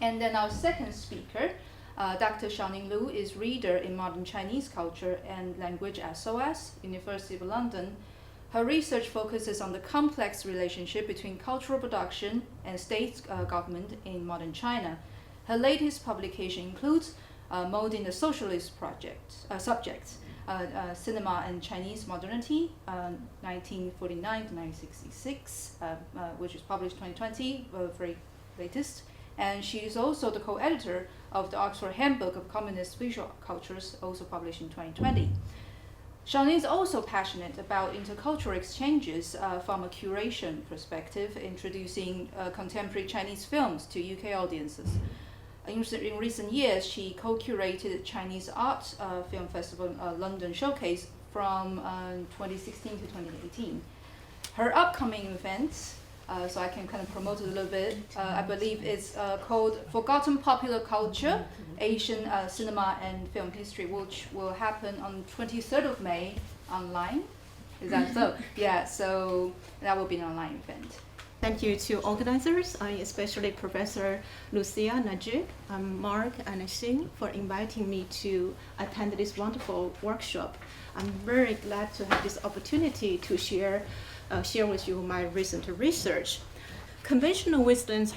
And then our second speaker, Dr. Xiaoning Lu, is reader in modern Chinese culture and language at SOAS, University of London. Her research focuses on the complex relationship between cultural production and state government in modern China. Her latest publication includes Molding the Socialist subjects, Cinema and Chinese Modernity, 1949 to 1966, which is published 2020, very latest. And she is also the co-editor of the Oxford Handbook of Communist Visual Cultures, also published in 2020. Xiaoning is also passionate about intercultural exchanges from a curation perspective, introducing contemporary Chinese films to UK audiences. In recent years, she co-curated Chinese Art Film Festival London Showcase from 2016 to 2018. Her upcoming events, so I can kind of promote it a little bit, I believe it's called Forgotten Popular Culture, Asian Cinema and Film History, which will happen on 23rd of May online. Is that so? Yeah, so that will be an online event. Thank you to organizers, especially Professor Lucia Najib, Mark, and Xing for inviting me to attend this wonderful workshop. I'm very glad to have this opportunity to share with you my recent research. Conventional wisdom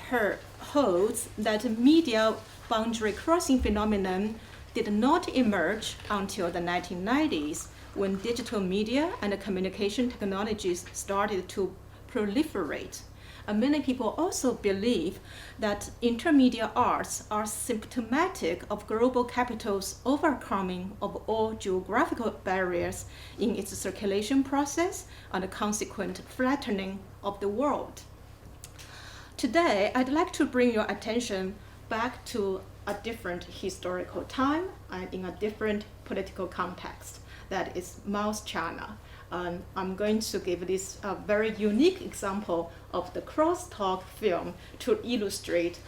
holds that media boundary crossing phenomenon did not emerge until the 1990s, when digital media and communication technologies started to proliferate. Many people also believe that intermediate arts are symptomatic of global capital's overcoming of all geographical barriers in its circulation process and the consequent flattening of the world. Today, I'd like to bring your attention back to a different historical time and in a different political context, that is Mao's China. I'm going to give this very unique example of the Crosstalk film to illustrate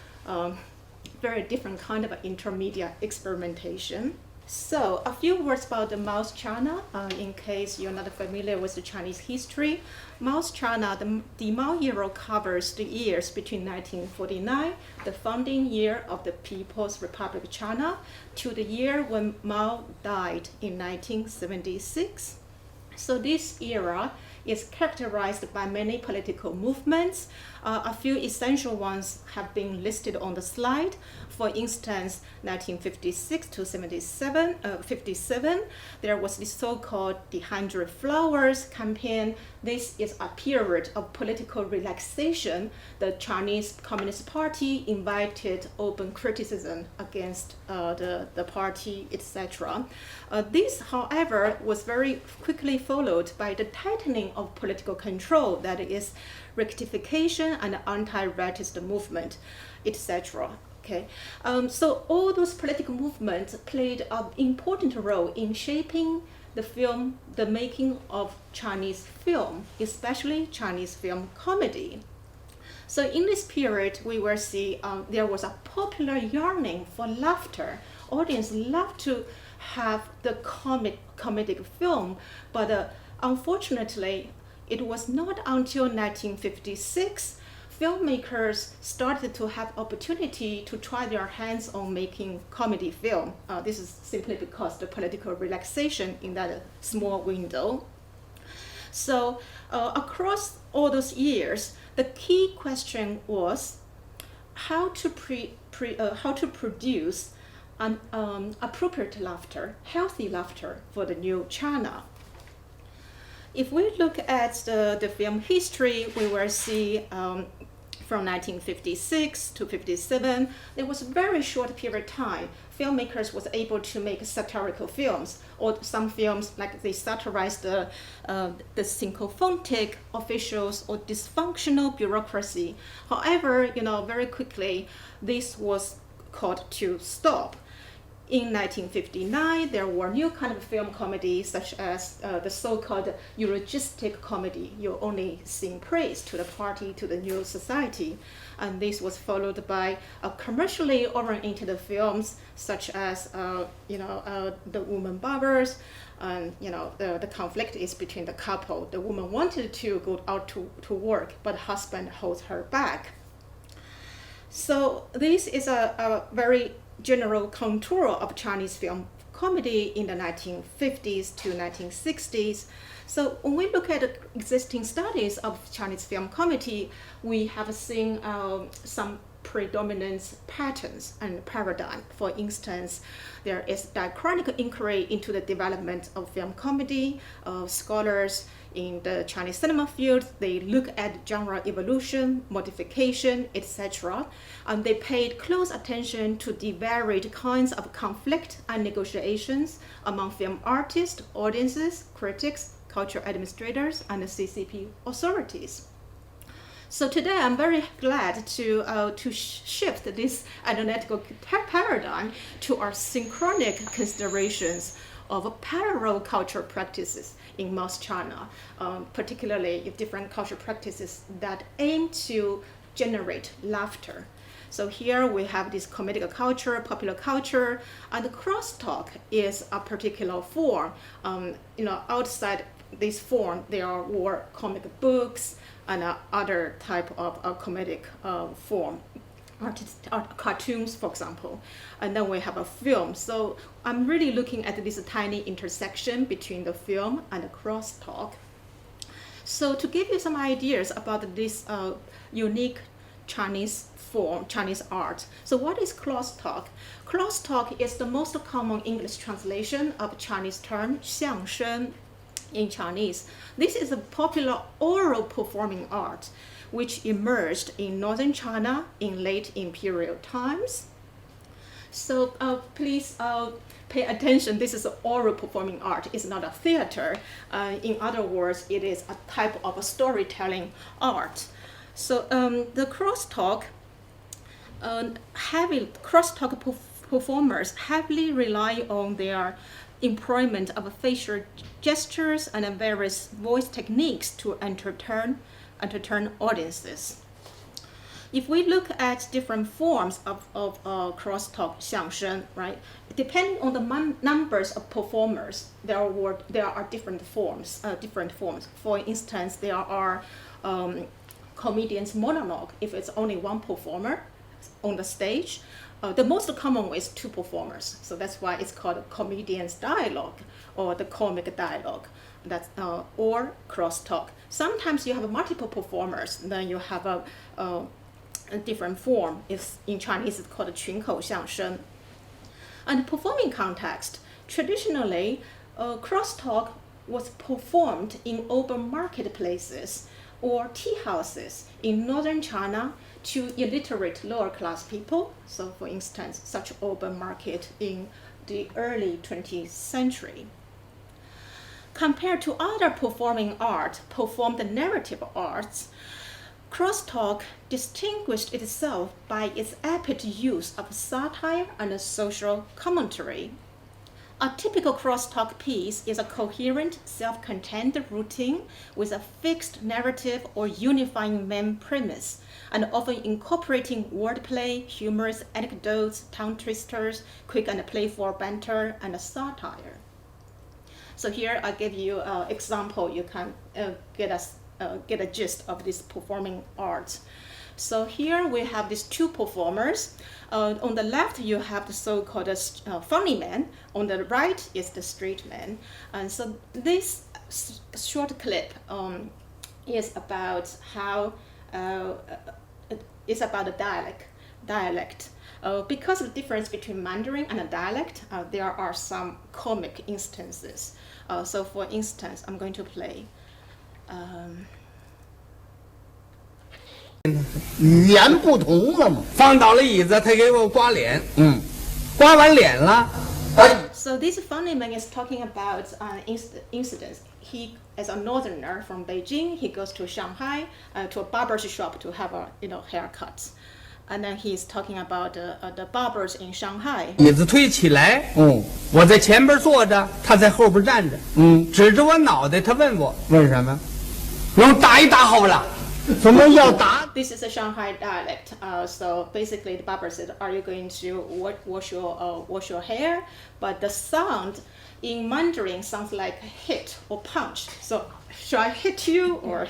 very different kind of intermediate experimentation. So a few words about the Mao's China, in case you're not familiar with the Chinese history. Mao's China, the Mao era covers the years between 1949, the founding year of the People's Republic of China, to the year when Mao died in 1976. So this era is characterized by many political movements. A few essential ones have been listed on the slide. For instance, 1956 to 57, there was the so-called The 100 Flowers campaign. This is a period of political relaxation. The Chinese Communist Party invited open criticism against the party, etc. This, however, was very quickly followed by the tightening of political control, that is, rectification and anti-racist movement, etc. Okay, so all those political movements played an important role in shaping the making of Chinese film, especially Chinese film comedy. So in this period, we will see there was a popular yearning for laughter. Audience loved to have the comedic film, but unfortunately, it was not until 1956 filmmakers started to have opportunity to try their hands on making comedy film. This is simply because the political relaxation in that small window. So across all those years, the key question was how to produce an appropriate laughter, healthy laughter for the new China. If we look at the film history, we will see from 1956 to 57, there was a very short period of time. Filmmakers was able to make satirical films, or some films like they satirized the syncophantic officials or dysfunctional bureaucracy. However, very quickly, this was called to stop. In 1959, there were new kind of film comedy, such as the so-called eulogistic comedy. You only sing praise to the party, to the new society. And this was followed by commercially oriented films, such as The Woman Barbers. And the conflict is between the couple. The woman wanted to go out to work, but husband holds her back. So this is a very general contour of Chinese film comedy in the 1950s to 1960s. So when we look at the existing studies of Chinese film comedy, we have seen some predominant patterns and paradigm. For instance, there is diachronic inquiry into the development of film comedy. Scholars in the Chinese cinema field, they look at genre evolution, modification, etc. And they paid close attention to the varied kinds of conflict and negotiations among film artists, audiences, critics, cultural administrators, and the CCP authorities. So today I'm very glad to shift this analytical paradigm to our synchronic considerations of parallel cultural practices in mass China, particularly if different cultural practices that aim to generate laughter. So here we have this comedic culture, popular culture, and the crosstalk is a particular form. Outside this form, there are more comic books and other type of comedic form, cartoons, for example. And then we have a film. So I'm really looking at this tiny intersection between the film and the crosstalk. So to give you some ideas about this unique Chinese form, Chinese art. So what is crosstalk? Crosstalk is the most common English translation of Chinese term xiangsheng in Chinese. This is a popular oral performing art which emerged in northern China in late imperial times. So please pay attention. This is oral performing art. It's not a theater. In other words, it is a type of a storytelling art. So the crosstalk performers heavily rely on their employment of facial gestures and various voice techniques to entertain audiences. If we look at different forms of crosstalk xiangsheng, right, depending on the numbers of performers, there are different forms. For instance, there are comedians monologue. If it's only one performer on the stage, the most common is two performers. So that's why it's called comedian's dialogue or the comic dialogue. That's or crosstalk. Sometimes you have multiple performers. Then you have a different form. In Chinese, it's called 群口相声. And performing context, traditionally, crosstalk was performed in open marketplaces or tea houses in northern China to illiterate lower class people. So for instance, such open market in the early 20th century. Compared to other performing art, performed narrative arts, crosstalk distinguished itself by its apt use of satire and social commentary. A typical crosstalk piece is a coherent, self-contained routine with a fixed narrative or unifying main premise, and often incorporating wordplay, humorous anecdotes, tongue twisters, quick and playful banter, and satire. So here I give you an example. You can get a gist of this performing art. So here we have these two performers. On the left, you have the so-called funny man. On the right is the straight man. And so this short clip is about how it's about a dialect. Because of the difference between Mandarin and a dialect, there are some comic instances. So for instance, I'm going to play. 语言不同了嘛。放倒了椅子，他给我刮脸，刮完脸了。So this funny man is talking about incidents. He, as a northerner from Beijing, he goes to Shanghai to a barber's shop to have a haircut, and then he's talking about the barbers in Shanghai. 椅子推起来，我在前边坐着，他在后边站着，指着我脑袋，他问我问什么？用打一打好不啦？ 怎么要打 This is a Shanghai dialect. So basically, the barber said, "Are you going to wash your hair?" But the sound in Mandarin sounds like hit or punch. So should I hit you, or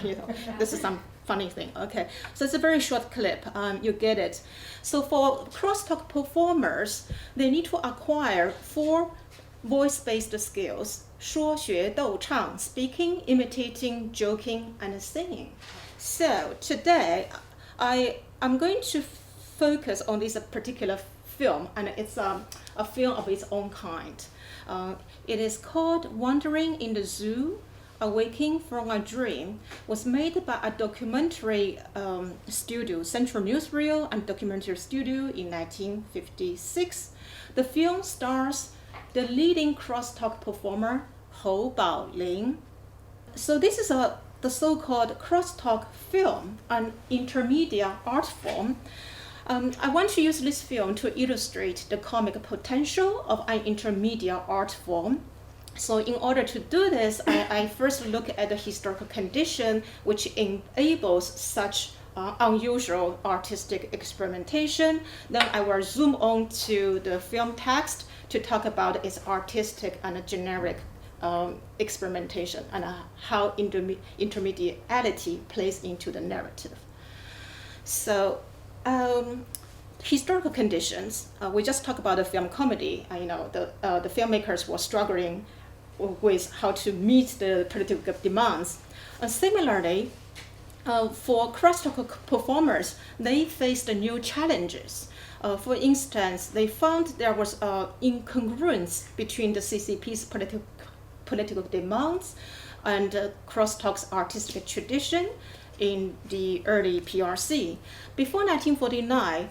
this is some funny thing. Okay, so it's a very short clip. You get it. So for crosstalk performers, they need to acquire 4 voice-based skills: 说学逗唱, speaking, imitating, joking, and singing. So today, I'm going to focus on this particular film, and it's a film of its own kind. It is called Wandering in the Zoo, Awaking from a Dream. Was made by a documentary studio, Central Newsreel and Documentary Studio in 1956. The film stars the leading crosstalk performer, Hou Baolin. So this is the so-called crosstalk film, an intermediate art form. I want to use this film to illustrate the comic potential of an intermediate art form. So in order to do this, I first look at the historical condition which enables such unusual artistic experimentation. Then I will zoom on to the film text to talk about its artistic and generic experimentation and how intermediality plays into the narrative. So historical conditions, we just talked about the film comedy. The filmmakers were struggling with how to meet the political demands. Similarly, for crosstalk performers, they faced new challenges. For instance, they found there was incongruence between the CCP's political demands and crosstalk's artistic tradition in the early PRC. Before 1949,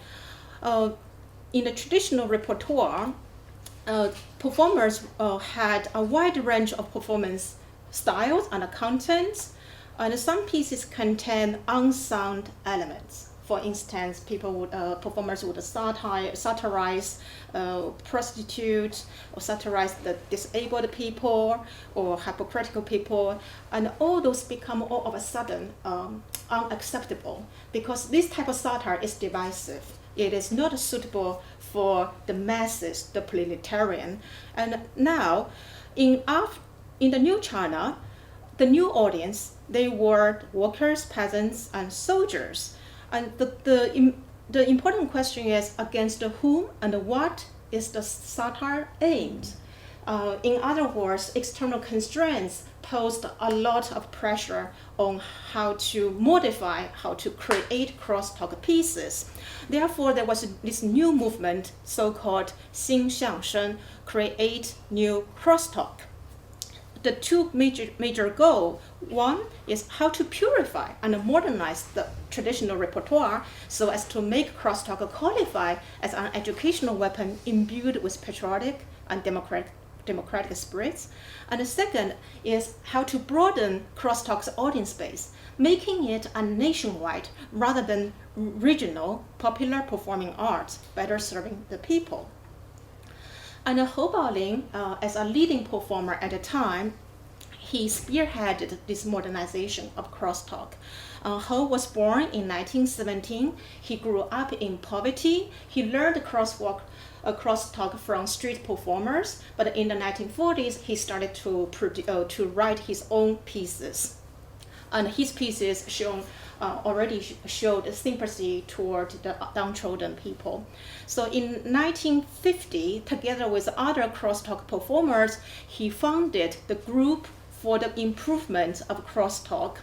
in the traditional repertoire, performers had a wide range of performance styles and contents, and some pieces contain unsung elements. For instance, performers would satirize prostitutes, or satirize the disabled people, or hypocritical people, and all those become all of a sudden unacceptable, because this type of satire is divisive. It is not suitable for the masses, the proletarian. And now, in the new China, the new audience, they were workers, peasants, and soldiers. And the important question is, against whom and what is the satire aimed? In other words, external constraints posed a lot of pressure on how to modify, how to create crosstalk pieces. Therefore, there was this new movement, so-called xiangsheng, create new crosstalk. The two major goals. One is how to purify and modernize the traditional repertoire so as to make crosstalk qualify as an educational weapon imbued with patriotic and democratic spirits. And the second is how to broaden crosstalk's audience base, making it a nationwide rather than regional popular performing arts, better serving the people. And Hou Baolin, as a leading performer at the time, he spearheaded this modernization of crosstalk. Hou was born in 1917. He grew up in poverty. He learned crosstalk from street performers, but in the 1940s, he started to write his own pieces. And his pieces already showed sympathy toward the downtrodden people. So in 1950, together with other crosstalk performers, he founded the Group for the Improvement of Crosstalk.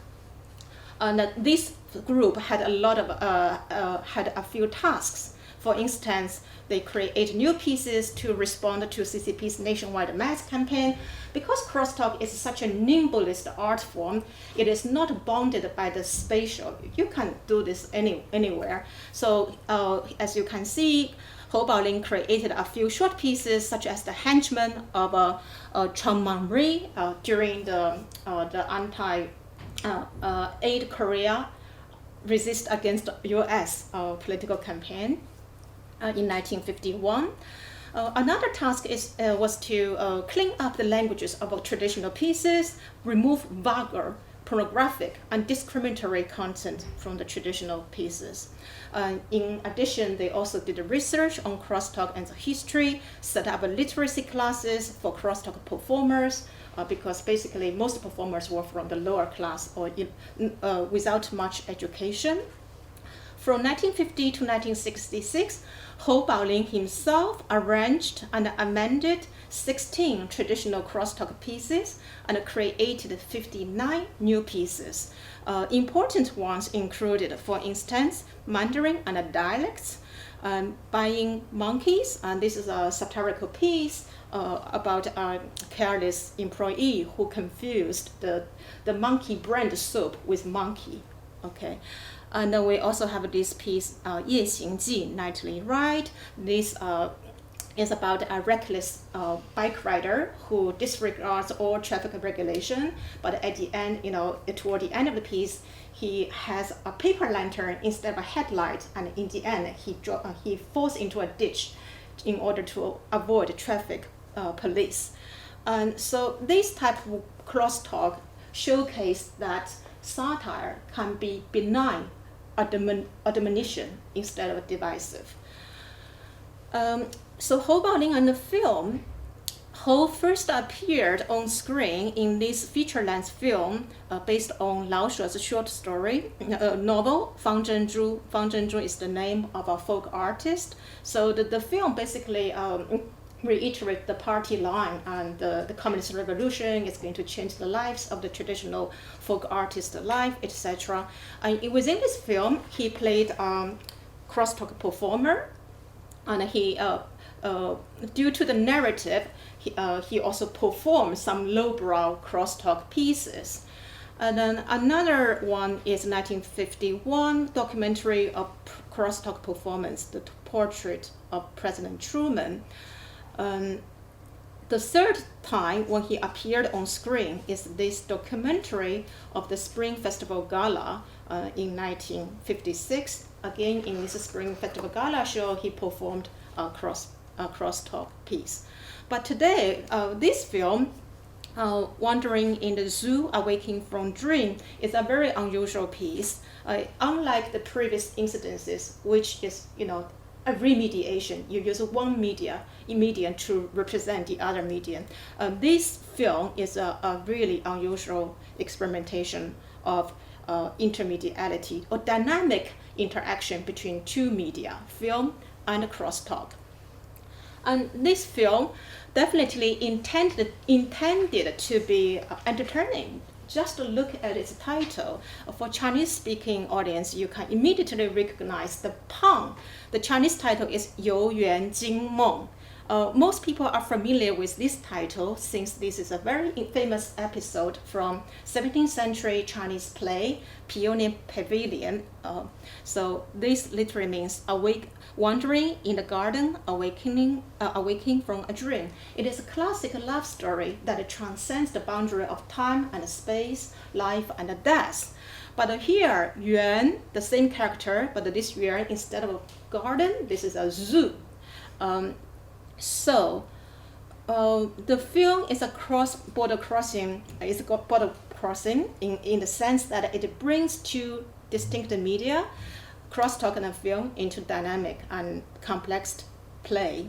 And this group had had a few tasks. For instance, they create new pieces to respond to CCP's nationwide mass campaign. Because crosstalk is such a nimbalist art form, it is not bounded by the spatial. You can do this anywhere. So as you can see, Hou Baolin created a few short pieces, such as the henchman of Cheng Man-ri during the anti-aid Korea resist against U.S. Political campaign in 1951. Another task was to clean up the languages of traditional pieces, remove vulgar, pornographic, and discriminatory content from the traditional pieces. In addition, they also did research on crosstalk and history, set up literacy classes for crosstalk performers, because basically most performers were from the lower class or without much education. From 1950 to 1966, Hou Baolin himself arranged and amended 16 traditional crosstalk pieces and created 59 new pieces. Important ones included, for instance, Mandarin and dialects, Buying Monkeys, and this is a satirical piece about a careless employee who confused the monkey brand soap with monkey. Okay. And then we also have this piece, Xiangsheng, Nightly Ride. This is about a reckless bike rider who disregards all traffic regulation, but at the end, toward the end of the piece, he has a paper lantern instead of a headlight, and in the end, he falls into a ditch in order to avoid traffic police. And so this type of crosstalk showcase that satire can be benign admonition instead of divisive. So Hou Baolin and the film, Hou first appeared on screen in this feature-length film based on Lao Shu's short story novel, Fang Zhenzhu. Fang Zhenzhu is the name of a folk artist. So the film basically reiterate the party line, and the communist revolution is going to change the lives of the traditional folk artist life, etc. And within this film, he played crosstalk performer, and he due to the narrative, he also performed some lowbrow crosstalk pieces. And then another one is 1951 documentary of crosstalk performance, The Portrait of President Truman. The third time when he appeared on screen is this documentary of the Spring Festival Gala in 1956. Again, in this Spring Festival Gala show, he performed a crosstalk piece. But today, this film, Wandering in the Zoo, Awaking from Dream, is a very unusual piece. Unlike the previous incidences, which is, a remediation. You use one medium to represent the other medium. This film is a really unusual experimentation of intermediality or dynamic interaction between two media, film and crosstalk. And this film definitely intended to be entertaining. Just look at its title. For Chinese-speaking audience, you can immediately recognize the pun. The Chinese title is You Yuan Jing Meng. Most people are familiar with this title since this is a very famous episode from 17th century Chinese play, Peony Pavilion. So this literally means wandering in the garden, awakening from a dream. It is a classic love story that transcends the boundary of time and space, life and death. But here, Yuan, the same character, but this Yuan, instead of a garden, this is a zoo. So the film is a border crossing in the sense that it brings two distinct media, crosstalk and film, into dynamic and complex play.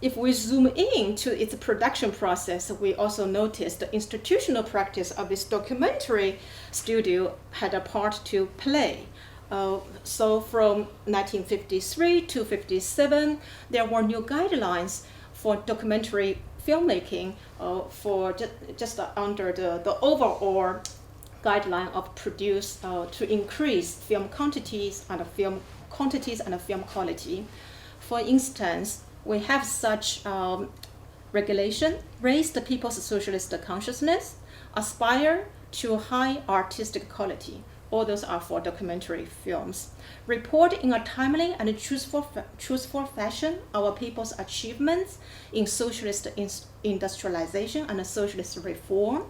If we zoom in to its production process, we also notice the institutional practice of this documentary studio had a part to play. So from 1953 to 57, there were new guidelines for documentary filmmaking for just under the overall guideline of to increase film quantities and film quality. For instance, we have such regulation: raise the people's socialist consciousness, aspire to high artistic quality. All those are for documentary films. Report in a timely and truthful fashion our people's achievements in socialist industrialization and socialist reform.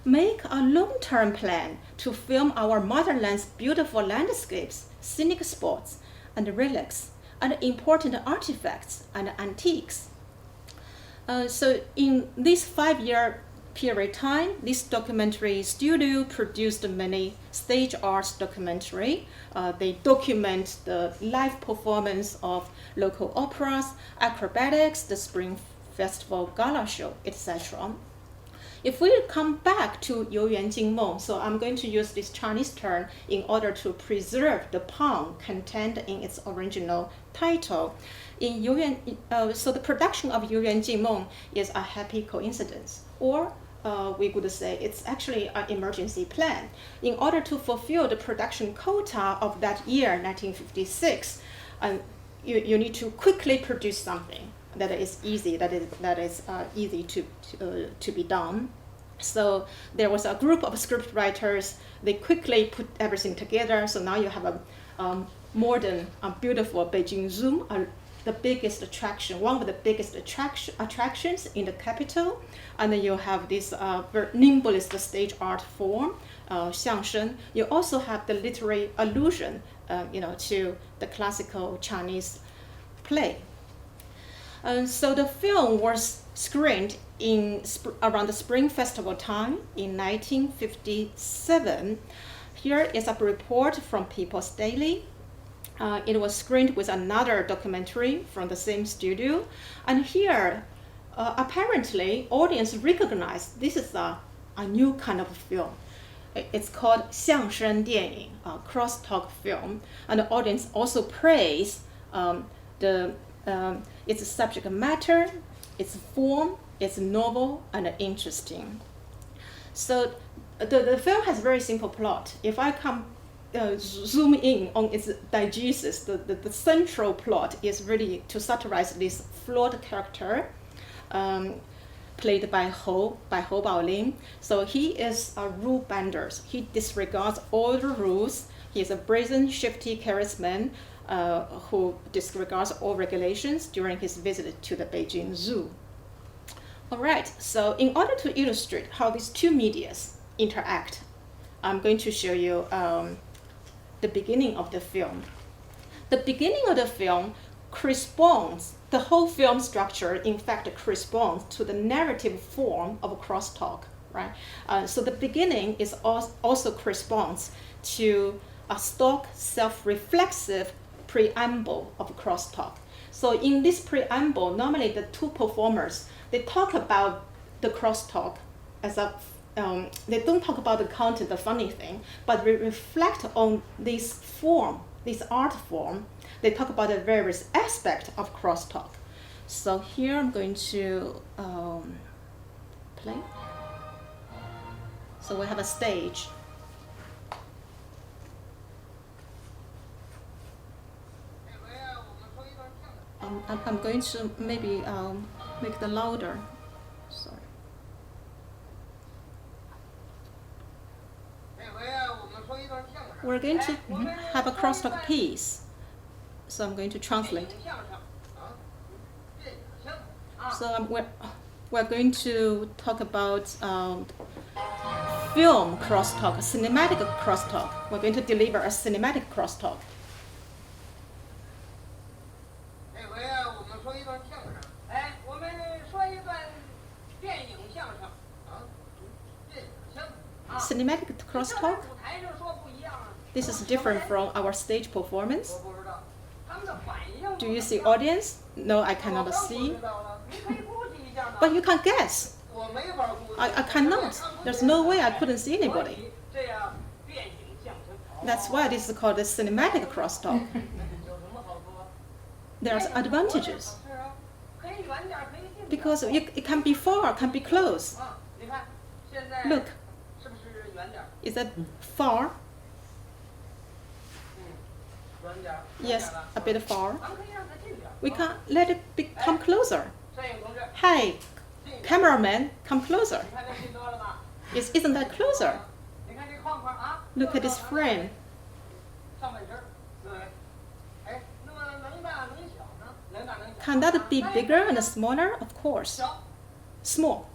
Make a long-term plan to film our motherland's beautiful landscapes, scenic spots, and relics, and important artifacts and antiques. So in this 5-year period time, this documentary studio produced many stage arts documentary. They document the live performance of local operas, acrobatics, the Spring festival, gala show, etc. If we come back to Youyuan Jingmeng, so I'm going to use this Chinese term in order to preserve the pun contained in its original title. In so the production of Youyuan Jingmeng is a happy coincidence, or we could say it's actually an emergency plan. In order to fulfill the production quota of that year, 1956, you need to quickly produce something that is easy, easy to be done. So there was a group of script writers. They quickly put everything together. So now you have a modern, beautiful Beijing Zoo, the biggest attraction, one of the biggest attractions in the capital. And then you have this very nimblest stage art form, xiangsheng. You also have the literary allusion, to the classical Chinese play. So the film was screened around the Spring Festival time in 1957. Here is a report from People's Daily. It was screened with another documentary from the same studio. And here, apparently, audience recognized this is a new kind of film. It's called xiangsheng dianying, a crosstalk film. And the audience also praised its subject matter, its form, it's novel and interesting. So the film has a very simple plot. If I zoom in on its diegesis, the central plot is really to satirize this flawed character played by Hou Baolin. So he is a rule bender. He disregards all the rules. He is a brazen, shifty charisman who disregards all regulations during his visit to the Beijing Zoo. All right, so in order to illustrate how these two medias interact, I'm going to show you the beginning of the film. The beginning of the film corresponds, the whole film structure in fact corresponds to the narrative form of crosstalk, right? So the beginning is also corresponds to a stock self-reflexive preamble of crosstalk. So in this preamble, normally the two performers, they talk about the crosstalk as a, they don't talk about the content, the funny thing, but they reflect on this form, this art form. They talk about the various aspects of crosstalk. So here I'm going to play. So we have a stage. I'm going to maybe make it louder. Sorry. We're going to have a crosstalk piece. So I'm going to translate. So we're going to talk about film crosstalk, cinematic crosstalk. We're going to deliver a cinematic crosstalk. Cinematic crosstalk. This is different from our stage performance. Do you see audience? No, I cannot see. But you can guess. I cannot. There's no way I couldn't see anybody. That's why this is called the cinematic crosstalk. There's advantages. Because it can be far, can be close. Look. Is that far? Yes, a bit far. We can let it come closer. Hey, cameraman, come closer. Isn't that closer? Look at this frame. Can that be bigger and smaller? Of course. Small.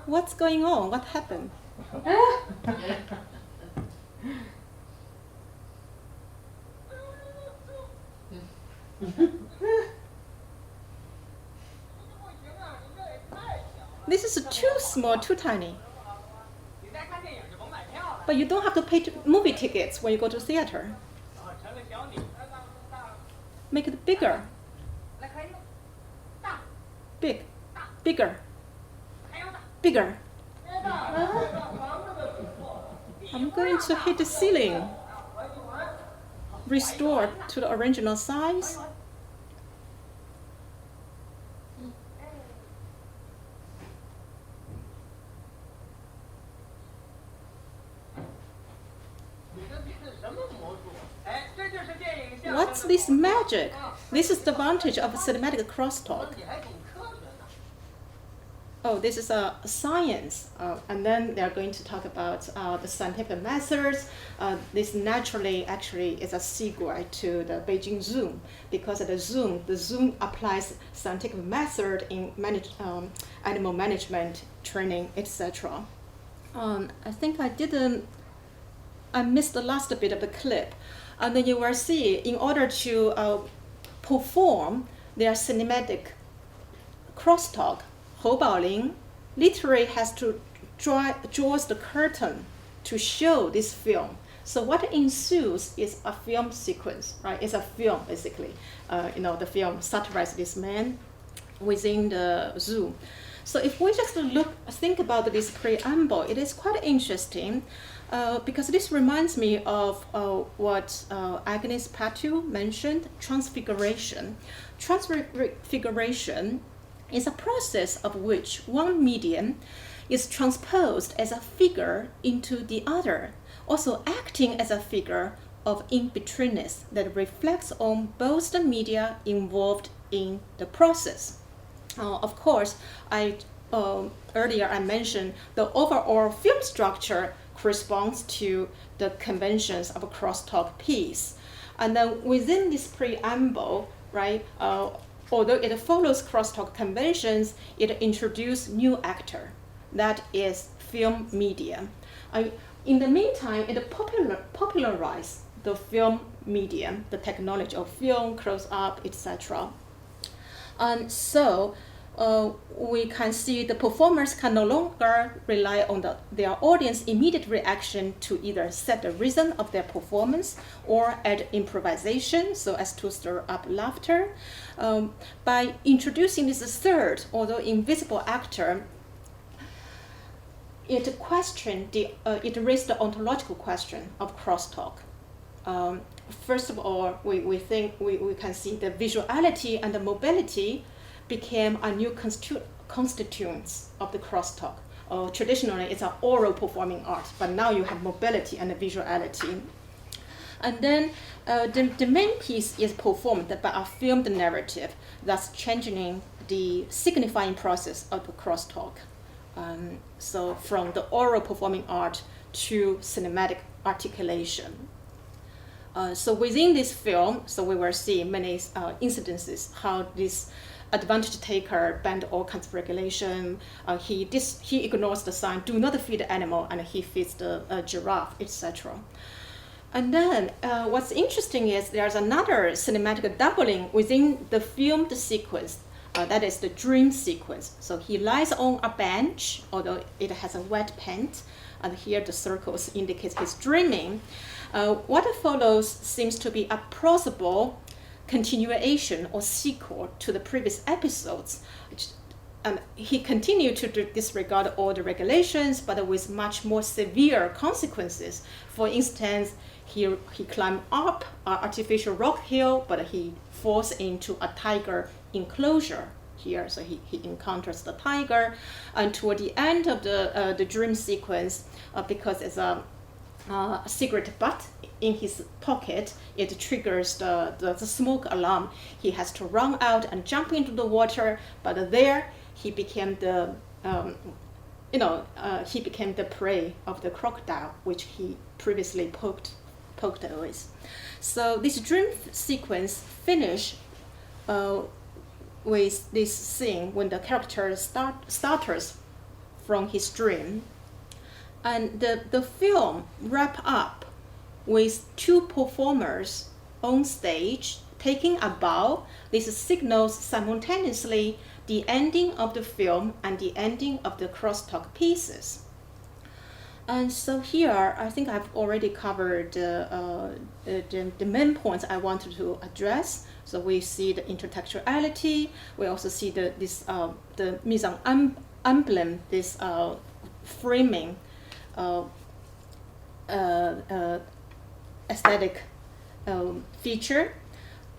What's going on? What happened? This is too small, too tiny. But you don't have to pay movie tickets when you go to theater. make it bigger. Big, bigger, bigger. I'm going to hit the ceiling. Restore to the original size. What's this magic? This is the advantage of cinematic crosstalk. Oh, this is a science, and then they're going to talk about the scientific methods. This naturally actually is a segue to the Beijing Zoom, because the Zoom applies scientific method in animal management, training, etc. I think I missed the last bit of the clip. And then you will see, in order to perform their cinematic crosstalk, Hou Baolin literally has to draws the curtain to show this film. So what ensues is a film sequence, right? It's a film, basically. The film satirizes this man within the zoo. So if we just think about this preamble, it is quite interesting because this reminds me of what Agnes Patou mentioned, transfiguration. Transfiguration is a process of which one medium is transposed as a figure into the other, also acting as a figure of in-betweenness that reflects on both the media involved in the process. Of course, earlier I mentioned the overall film structure corresponds to the conventions of a crosstalk piece. And then within this preamble, right, although it follows crosstalk conventions, it introduces new actor, that is film medium. In the meantime, it popularized the film medium, the technology of film, close-up, etc. And so we can see the performers can no longer rely on their audience immediate reaction to either set the rhythm of their performance or add improvisation so as to stir up laughter. By introducing this third, although invisible actor, it raised the ontological question of crosstalk. First of all, we think we can see the visuality and the mobility became a new constituents of the crosstalk. Traditionally, it's an oral performing art, but now you have mobility and visuality. And then the main piece is performed by a filmed narrative, thus changing the signifying process of the crosstalk. So from the oral performing art to cinematic articulation. So within this film, so we will see many incidences how this advantage taker bend all kinds of regulation. He ignores the sign, do not feed the animal, and he feeds the giraffe, etc. And then what's interesting is there's another cinematic doubling within the filmed sequence. That is the dream sequence. So he lies on a bench, although it has a wet paint, and here the circles indicate he's dreaming. What follows seems to be a plausible continuation or sequel to the previous episodes. He continued to disregard all the regulations, but with much more severe consequences. For instance, he climbed up an artificial rock hill, but he falls into a tiger enclosure here. So he encounters the tiger, and toward the end of the dream sequence, because it's a cigarette butt in his pocket, it triggers the smoke alarm. He has to run out and jump into the water, but there he became the prey of the crocodile, which he previously poked with. So this dream sequence finish with this scene when the character starts from his dream, and the film wrap up with two performers on stage taking a bow. This signals simultaneously the ending of the film and the ending of the crosstalk pieces. And so here, I think I've already covered the main points I wanted to address. So we see the intertextuality. We also see the mise en emblème, this framing aesthetic feature,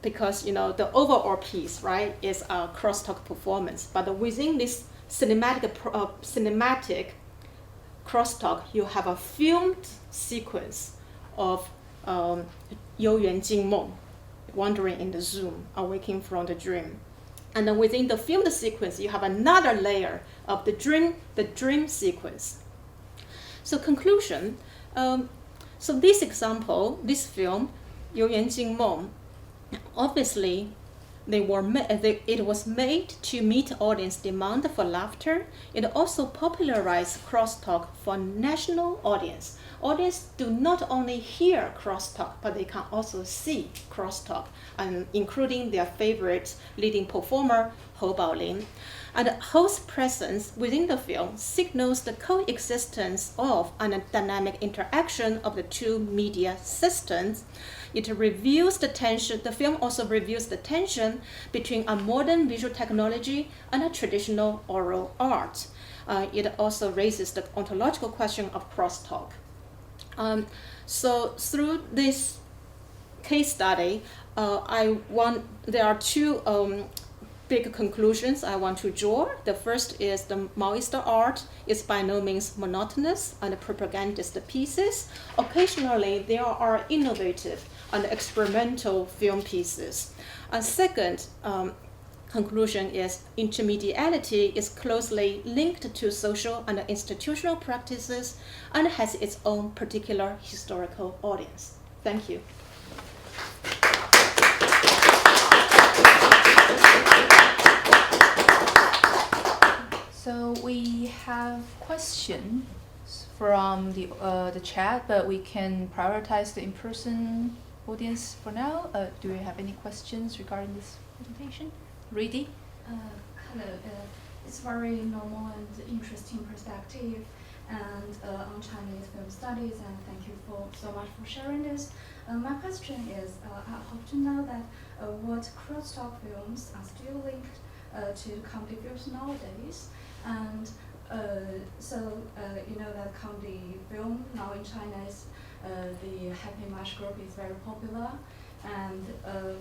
because the overall piece, right, is a crosstalk performance. But within this cinematic crosstalk, you have a filmed sequence of Youyuan Jingmeng, wandering in the zoom, awaking from the dream. And then within the filmed sequence, you have another layer of the dream sequence. So conclusion, so this example, this film, Youyuan Jingmeng, obviously it was made to meet audience demand for laughter. It also popularized crosstalk for national audience. Audience do not only hear crosstalk, but they can also see crosstalk, and including their favorite leading performer, Hou Baolin. And Hou's presence within the film signals the coexistence of and a dynamic interaction of the two media systems. It reveals the tension. The film also reveals the tension between a modern visual technology and a traditional oral art. It also raises the ontological question of crosstalk. So through this case study, there are two big conclusions I want to draw. The first is the Maoist art is by no means monotonous and propagandist pieces. Occasionally, there are innovative and experimental film pieces. A second conclusion is intermediality is closely linked to social and institutional practices and has its own particular historical audience. Thank you. So we have questions from the chat, but we can prioritize the in-person audience for now. Do you have any questions regarding this presentation? Reedy? Hello. It's very normal and interesting perspective and on Chinese film studies, and thank you so much for sharing this. My question is, I hope to know that what crosstalk films are still linked to comedy films nowadays, and you know that comedy film now in China is the Happy Mash group is very popular, and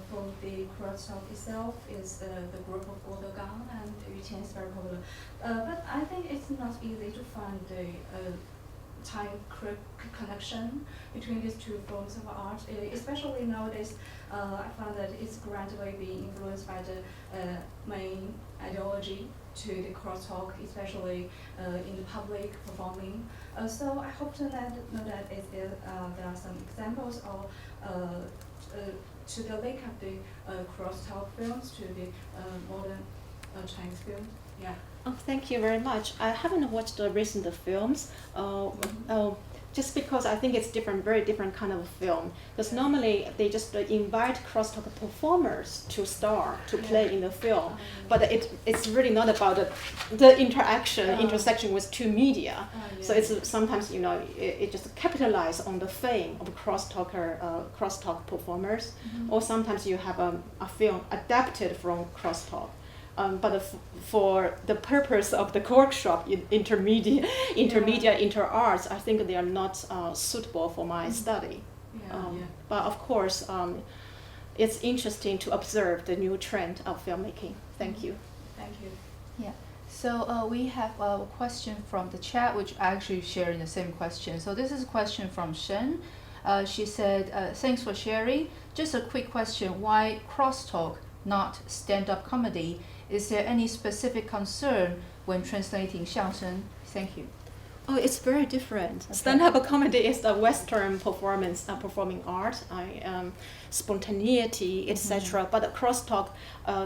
for the crosstalk itself is the group of Gang and Yuqian is very popular. But I think it's not easy to find the time connection between these two forms of art, especially nowadays. I found that it's gradually being influenced by the main ideology to the crosstalk, especially in the public performing. So I hope to know that there are some examples of to the link of the crosstalk films to the modern Chinese film. Yeah. Oh, thank you very much. I haven't watched the recent films. Just because I think it's very different kind of film. Because normally they just invite crosstalk performers to play in the film, but it's really not about the intersection with two media. So it's sometimes it just capitalize on the fame of crosstalk performers, or sometimes you have a film adapted from crosstalk. But for the purpose of the workshop, intermediate, inter-arts, I think they are not suitable for my study. But of course, it's interesting to observe the new trend of filmmaking. Thank you. Thank you. Yeah. So we have a question from the chat, which actually sharing the same question. So this is a question from Shen. She said, thanks for sharing. Just a quick question, why crosstalk, not stand-up comedy? Is there any specific concern when translating xiangsheng? Thank you. Oh, it's very different. Okay. Stand-up comedy is the Western performing art, spontaneity, etc. But the crosstalk,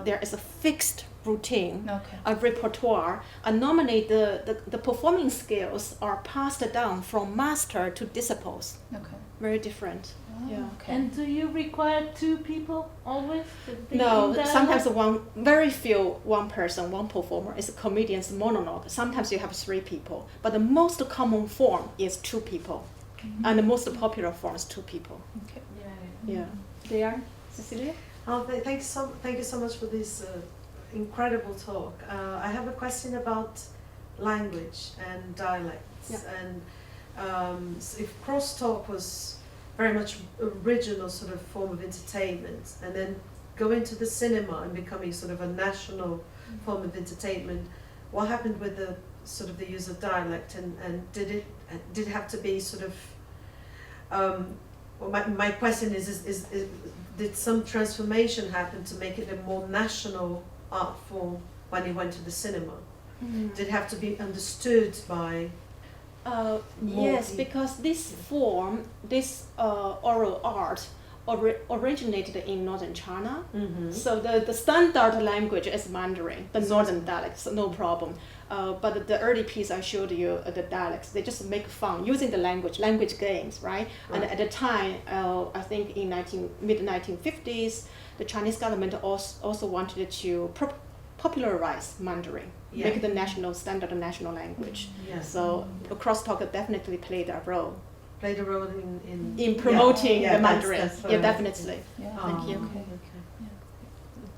there is a fixed routine, Okay. a repertoire, and normally the performing skills are passed down from master to disciples. Okay. Very different. Yeah. Okay. And do you require two people always? To be No, in dialogue? sometimes very few, one person, one performer is a comedian's monologue. Sometimes you have 3 people, but the most common form is 2 people, and the most popular form is 2 people. Okay. Yeah. They are Cecilia. Thank you so much for this incredible talk. I have a question about language and dialects, and if Crosstalk was very much original sort of form of entertainment, and then going to the cinema and becoming sort of a national form of entertainment, what happened with the sort of the use of dialect, and did it have to be sort of well, my question is did some transformation happen to make it a more national art form when you went to the cinema? Did it have to be understood by Yes, because this form, this oral art, originated in northern China. So the standard language is Mandarin, the northern dialects, no problem. But the early piece I showed you, the dialects, they just make fun using the language games, right? And at the time, I think in mid-1950s, the Chinese government also wanted to popularize Mandarin, make the national language. So Crosstalk definitely played a role. Played a role in promoting the Mandarin. That's Definitely. Yeah. Thank you. Okay.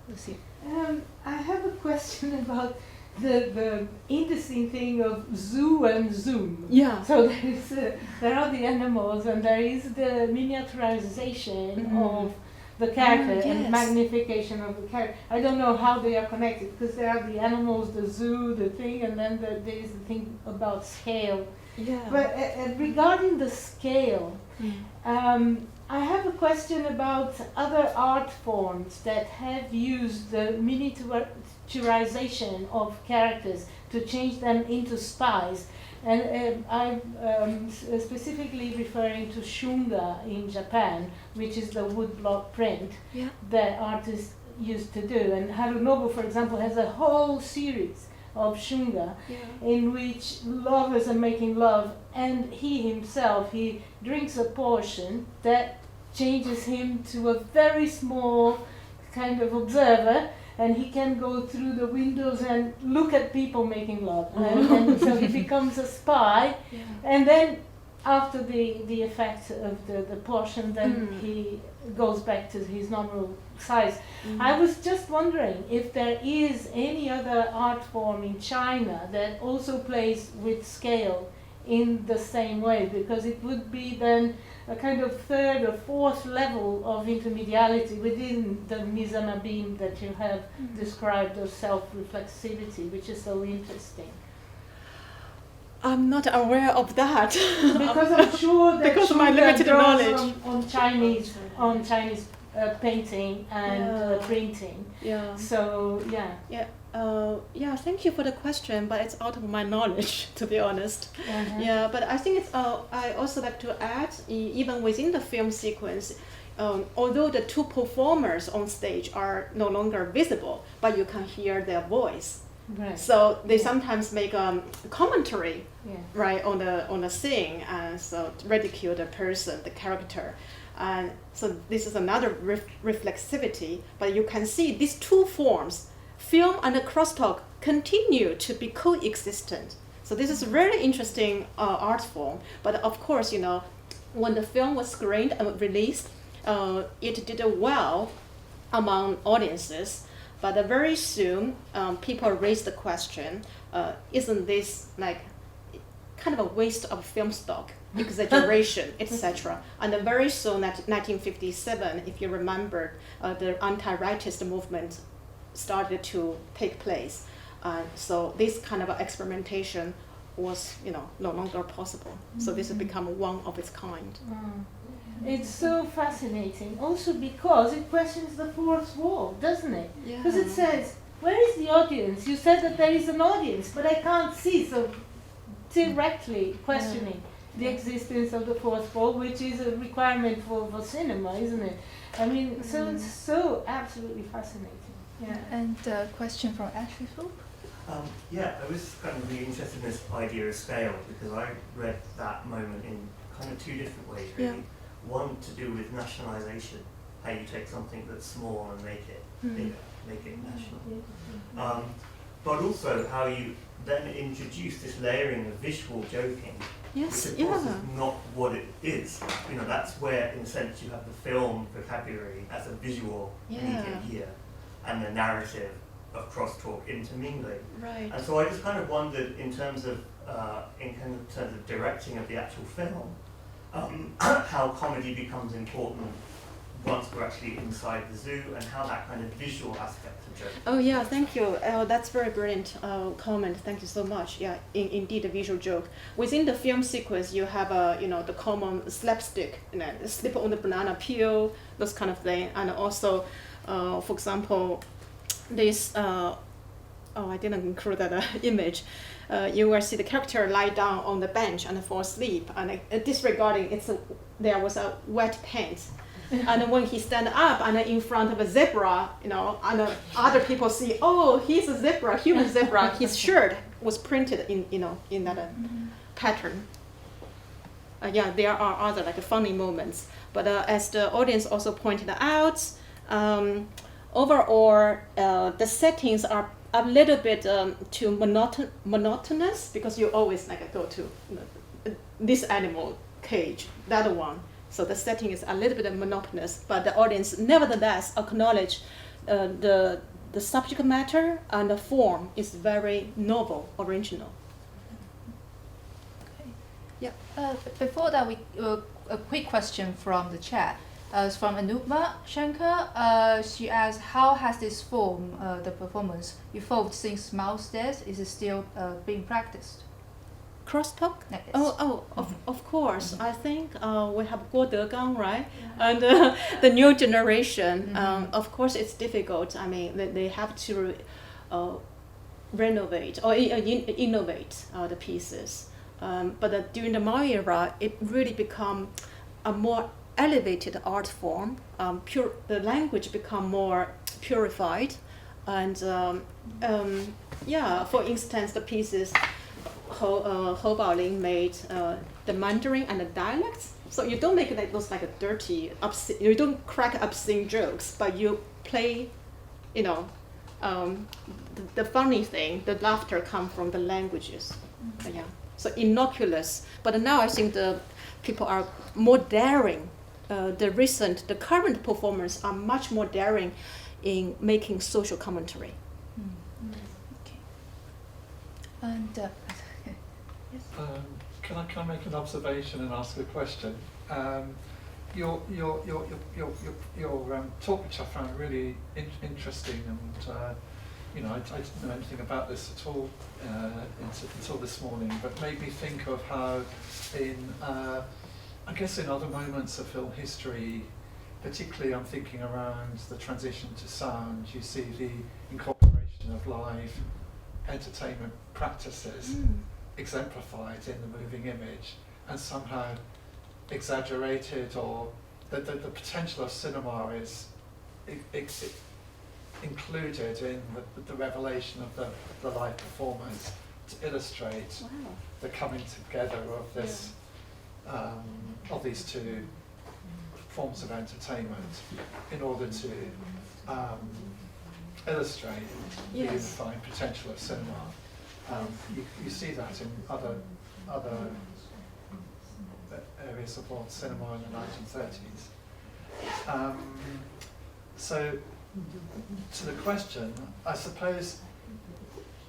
Lucy. I have a question about the interesting thing of zoo and zoom. Yeah. So there are the animals, and there is the miniaturization of the character and magnification of the character. I don't know how they are connected, because there are the animals, the zoo, the thing, and then there is the thing about scale. Yeah. But regarding the scale, I have a question about other art forms that have used the miniaturization of characters to change them into spies. And I'm specifically referring to shunga in Japan, which is the woodblock print that artists used to do. And Harunobu, for example, has a whole series of shunga in which lovers are making love, and he himself, he drinks a potion that changes him to a very small kind of observer, and he can go through the windows and look at people making love. And so he becomes a spy, and then after the effect of the potion, then he goes back to his normal size. I was just wondering if there is any other art form in China that also plays with scale in the same way, because it would be then a kind of third or fourth level of intermediality within the mise en abîme that you have described of self-reflexivity, which is so interesting. I'm not aware of that. Because I'm sure that because of my limited knowledge on Chinese painting and printing. Yeah. So Thank you for the question, but it's out of my knowledge, to be honest. Yeah, but I think it's. I also like to add, even within the film sequence, although the 2 performers on stage are no longer visible, but you can hear their voice. Right. So they sometimes make commentary, right, on the scene, and so ridicule the person, the character, and so this is another reflexivity. But you can see these 2 forms, film and the crosstalk, continue to be coexistent. So this is a really interesting art form. But of course, when the film was screened and released, it did well among audiences. But very soon, people raised the question, isn't this like kind of a waste of film stock, exaggeration, etc. And then very soon, at 1957, if you remember, the anti-rightist movement started to take place. So this kind of experimentation was, no longer possible. So this has become one of its kind. It's so fascinating, also because it questions the fourth wall, doesn't it? Because it says, where is the audience? You said that there is an audience, but I can't see, so directly questioning the existence of the fourth wall, which is a requirement for cinema, isn't it? I mean, so it's so absolutely fascinating. Yeah, and question from Ashley Philp. Yeah, I was kind of really interested in this idea of scale because I read that moment in kind of two different ways, really. Yeah. One to do with nationalization, how you take something that's small and make it bigger, make it national. But also how you then introduce this layering of visual joking, Yes, which of course is not what it is. You know, that's where, in a sense, you have the film vocabulary as a visual medium here, and the narrative of crosstalk intermingling. Right. And so I just kind of wondered, in terms of directing of the actual film, how comedy becomes important once we're actually inside the zoo, and how that kind of visual aspect of joke. Oh yeah, thank you. That's very brilliant comment. Thank you so much. Yeah, indeed, a visual joke. Within the film sequence, you have the common slapstick, slip on the banana peel, those kind of thing, and also, for example, this. I didn't include that image. You will see the character lie down on the bench and fall asleep, and disregarding there was a wet pants. And when he stand up and in front of a zebra, and other people see, oh, he's a zebra, human zebra. His shirt was printed in that pattern. Yeah, there are other funny moments, but as the audience also pointed out, overall the settings are a little bit too monotonous, because you always go to this animal cage, that one. So the setting is a little bit monotonous, but the audience nevertheless acknowledge the subject matter and the form is very novel, original. Okay. Yeah. Before that, a quick question from the chat. It's from Anupma Shankar. She asks, how has this form, the performance, evolved since Mao's death? Is it still being practiced? Crosstalk? Yes. Of course. I think we have Guo Degang, right? Yeah. And the new generation, of course, it's difficult. I mean, they have to renovate or innovate the pieces. But during the Mao era, it really become a more elevated art form. The language become more purified, and for instance, the pieces Hou Baolin made the Mandarin and the dialects. So you don't make those a dirty, obscene, you don't crack obscene jokes, but you play, the funny thing, the laughter comes from the languages. Yeah. So innocuous. But now I think the people are more daring. The current performers are much more daring in making social commentary. Okay. And yes. Can I make an observation and ask a question? Your talk, which I found really interesting, and I didn't know anything about this at all until this morning, but made me think of how I guess in other moments of film history, particularly I'm thinking around the transition to sound, you see the incorporation of live entertainment practices exemplified in the moving image and somehow exaggerated, or the potential of cinema is included in the revelation of the live performance to illustrate the coming together of this of these two forms of entertainment in order to illustrate the unifying potential of cinema. You see that in other areas of world cinema in the 1930s. So, to the question, I suppose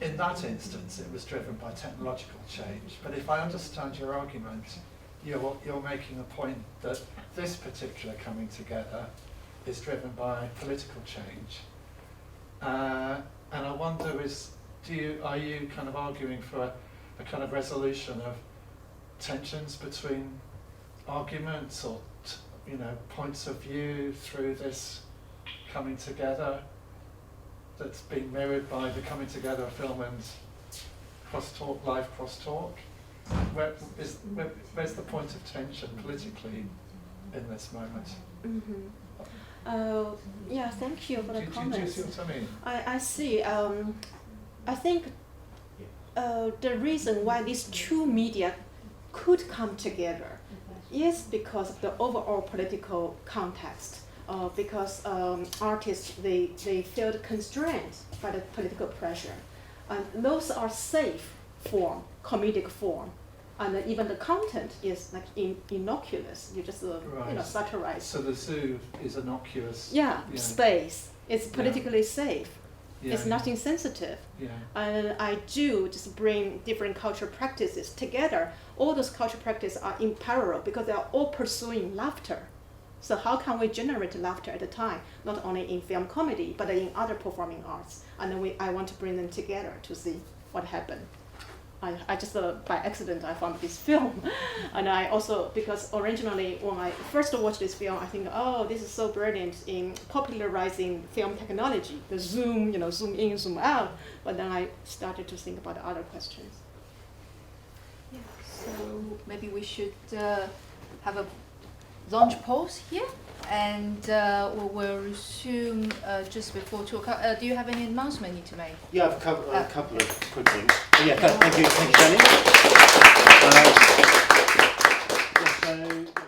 in that instance it was driven by technological change. But if I understand your argument, you're making a point that this particular coming together is driven by political change. And I wonder, are you kind of arguing for a kind of resolution of tensions between arguments or points of view through this coming together that's being mirrored by the coming together of film and crosstalk, live crosstalk? Where's the point of tension politically in this moment? Yeah, thank you for the Do you comments. see what I mean? I see. I think the reason why these two media could come together is because of the overall political context. Because artists, they felt constrained by the political pressure. And those are safe form, comedic form. And even the content is like innocuous. You just satirize. So the zoo is innocuous. Yeah, space. It's politically safe. Yeah, It's nothing sensitive. Yeah. And I do just bring different cultural practices together. All those cultural practices are in parallel because they are all pursuing laughter. So how can we generate laughter at a time, not only in film comedy, but in other performing arts? And then I want to bring them together to see what happened. I just, by accident, I found this film. And I also, because originally when I first watched this film, I think, oh, this is so brilliant in popularizing film technology, the zoom, zoom in, zoom out. But then I started to think about other questions. Yeah, so maybe we should have a launch pause here, and we will resume just before 2 o'clock. Do you have any announcement you need to make? Yeah, I have a couple of quick things. Yeah, thank you, Xiaoning. So